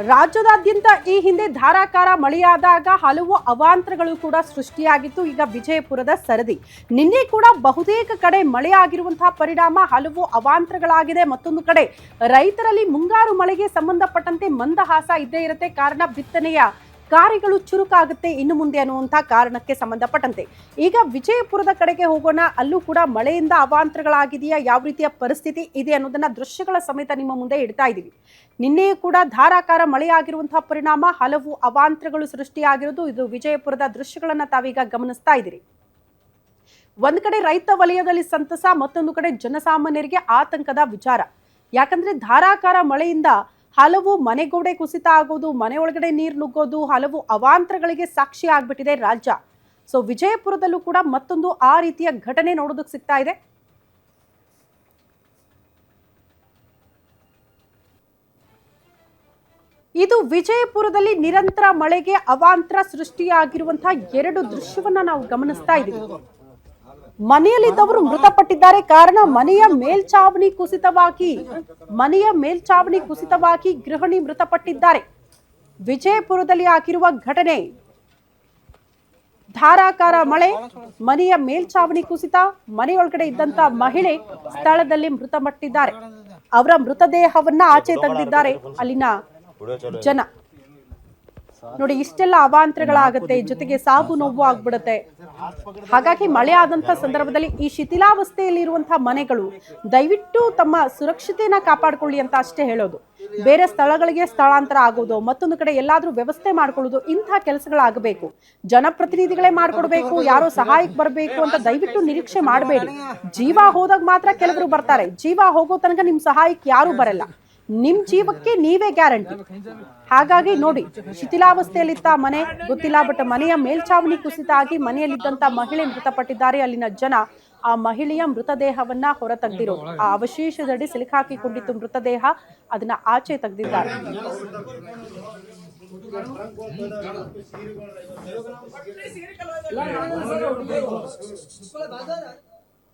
ರಾಜ್ಯದಾದ್ಯಂತ ಈ ಹಿಂದೆ ಧಾರಾಕಾರ ಮಳೆಯಾದಾಗ ಹಲವು ಅವಾಂತರಗಳು ಕೂಡ ಸೃಷ್ಟಿಯಾಗಿತ್ತು. ಈಗ ವಿಜಯಪುರದ ಸರದಿ. ನಿನ್ನೆ ಕೂಡ ಬಹುತೇಕ ಕಡೆ ಮಳೆಯಾಗಿರುವಂತಹ ಪರಿಣಾಮ ಹಲವು ಅವಾಂತರಗಳಾಗಿದೆ. ಮತ್ತೊಂದು ಕಡೆ ರೈತರಲ್ಲಿ ಮುಂಗಾರು ಮಳೆಗೆ ಸಂಬಂಧಪಟ್ಟಂತೆ ಮಂದಹಾಸ ಇದ್ದೇ ಇರುತ್ತೆ. ಕಾರಣ ಬಿತ್ತನೆಯ ಕಾರ್ಯಗಳು ಚುರುಕಾಗುತ್ತೆ ಇನ್ನು ಮುಂದೆ ಅನ್ನುವಂಥ ಕಾರಣಕ್ಕೆ ಸಂಬಂಧಪಟ್ಟಂತೆ ಈಗ ವಿಜಯಪುರದ ಕಡೆಗೆ ಹೋಗೋಣ. ಅಲ್ಲೂ ಕೂಡ ಮಳೆಯಿಂದ ಅವಾಂತರಗಳಾಗಿದೆಯಾ, ಯಾವ ರೀತಿಯ ಪರಿಸ್ಥಿತಿ ಇದೆ ಅನ್ನೋದನ್ನ ದೃಶ್ಯಗಳ ಸಮೇತ ನಿಮ್ಮ ಮುಂದೆ ಇಡ್ತಾ ಇದ್ದೀವಿ. ನಿನ್ನೆಯೂ ಕೂಡ ಧಾರಾಕಾರ ಮಳೆಯಾಗಿರುವಂತಹ ಪರಿಣಾಮ ಹಲವು ಅವಾಂತರಗಳು ಸೃಷ್ಟಿಯಾಗಿರೋದು. ಇದು ವಿಜಯಪುರದ ದೃಶ್ಯಗಳನ್ನ ತಾವೀಗ ಗಮನಿಸ್ತಾ ಇದ್ದೀರಿ. ಒಂದ್ ಕಡೆ ರೈತ ವಲಯದಲ್ಲಿ ಸಂತಸ, ಮತ್ತೊಂದು ಕಡೆ ಜನಸಾಮಾನ್ಯರಿಗೆ ಆತಂಕದ ವಿಚಾರ. ಯಾಕಂದ್ರೆ ಧಾರಾಕಾರ ಮಳೆಯಿಂದ ಹಲವು ಮನೆಗೋಡೆ ಕುಸಿತ ಆಗೋದು, ಮನೆ ಒಳಗಡೆ ನೀರು ನುಗ್ಗೋದು, ಹಲವು ಅವಾಂತರಗಳಿಗೆ ಸಾಕ್ಷಿ ಆಗ್ಬಿಟ್ಟಿದೆ ರಾಜ್ಯ. ಸೊ ವಿಜಯಪುರದಲ್ಲೂ ಕೂಡ ಮತ್ತೊಂದು ಆ ರೀತಿಯ ಘಟನೆ ನೋಡೋದಕ್ಕೆ ಸಿಗ್ತಾ ಇದೆ. ಇದು ವಿಜಯಪುರದಲ್ಲಿ ನಿರಂತರ ಮಳೆಗೆ ಅವಾಂತರ ಸೃಷ್ಟಿಯಾಗಿರುವಂತಹ ಎರಡು ದೃಶ್ಯವನ್ನ ನಾವು ಗಮನಿಸ್ತಾ ಇದ್ದೀವಿ. ಮನೆಯಲ್ಲಿದ್ದವರು ಮೃತಪಟ್ಟಿದ್ದಾರೆ. ಕಾರಣ ಮನೆಯ ಮೇಲ್ಚಾವಣಿ ಕುಸಿತವಾಗಿ ಗೃಹಿಣಿ ಮೃತಪಟ್ಟಿದ್ದಾರೆ. ವಿಜಯಪುರದಲ್ಲಿ ಆಗಿರುವ ಘಟನೆ. ಧಾರಾಕಾರ ಮಳೆ, ಮನೆಯ ಮೇಲ್ಚಾವಣಿ ಕುಸಿತ, ಮನೆಯೊಳಗಡೆ ಇದ್ದಂತ ಮಹಿಳೆ ಸ್ಥಳದಲ್ಲಿ ಮೃತಪಟ್ಟಿದ್ದಾರೆ. ಅವರ ಮೃತದೇಹವನ್ನ ಆಚೆ ತೆಗೆದಿದ್ದಾರೆ ಅಲ್ಲಿನ ಜನ. ನೋಡಿ, ಇಷ್ಟೆಲ್ಲ ಅವಾಂತರಗಳಾಗತ್ತೆ, ಜೊತೆಗೆ ಸಾವು ನೋವು ಆಗ್ಬಿಡುತ್ತೆ. ಹಾಗಾಗಿ ಮಳೆ ಆದಂತ ಸಂದರ್ಭದಲ್ಲಿ ಈ ಶಿಥಿಲಾವಸ್ಥೆಯಲ್ಲಿ ಇರುವಂತಹ ಮನೆಗಳು ದಯವಿಟ್ಟು ತಮ್ಮ ಸುರಕ್ಷತೆಯನ್ನ ಕಾಪಾಡಿಕೊಳ್ಳಿ ಅಂತ ಅಷ್ಟೇ ಹೇಳೋದು. ಬೇರೆ ಸ್ಥಳಗಳಿಗೆ ಸ್ಥಳಾಂತರ ಆಗೋದು, ಮತ್ತೊಂದು ಕಡೆ ಎಲ್ಲಾದ್ರೂ ವ್ಯವಸ್ಥೆ ಮಾಡ್ಕೊಳ್ಳೋದು, ಇಂತಹ ಕೆಲಸಗಳಾಗಬೇಕು. ಜನಪ್ರತಿನಿಧಿಗಳೇ ಮಾಡ್ಕೊಡ್ಬೇಕು, ಯಾರೋ ಸಹಾಯಕ್ಕೆ ಬರಬೇಕು ಅಂತ ದಯವಿಟ್ಟು ನಿರೀಕ್ಷೆ ಮಾಡಬೇಡಿ. ಜೀವ ಹೋದಾಗ ಮಾತ್ರ ಕೆಲವರು ಬರ್ತಾರೆ. ಜೀವ ಹೋಗೋ ತನಕ ನಿಮ್ ಸಹಾಯಕ್ಕೆ ಯಾರು ಬರಲ್ಲ. ನಿಮ್ ಜೀವಕ್ಕೆ ನೀವೇ ಗ್ಯಾರಂಟಿ. ಹಾಗಾಗಿ ನೋಡಿ, ಶಿಥಿಲಾವಸ್ಥೆಯಲ್ಲಿದ್ದ ಮನೆ ಗೊತ್ತಿಲ್ಲ, ಬಟ್ ಮನೆಯ ಮೇಲ್ಚಾವಣಿ ಕುಸಿತ ಆಗಿ ಮನೆಯಲ್ಲಿದ್ದಂತ ಮಹಿಳೆ ಮೃತಪಟ್ಟಿದ್ದಾರೆ. ಅಲ್ಲಿನ ಜನ ಆ ಮಹಿಳೆಯ ಮೃತದೇಹವನ್ನ ಹೊರ ತೆಗೆದಿರೋದು, ಆ ಅವಶೇಷದಡಿ ಸಿಲುಕಾಕಿಕೊಂಡಿತ್ತು ಮೃತದೇಹ, ಅದನ್ನ ಆಚೆ ತೆಗೆದಿದ್ದಾರೆ.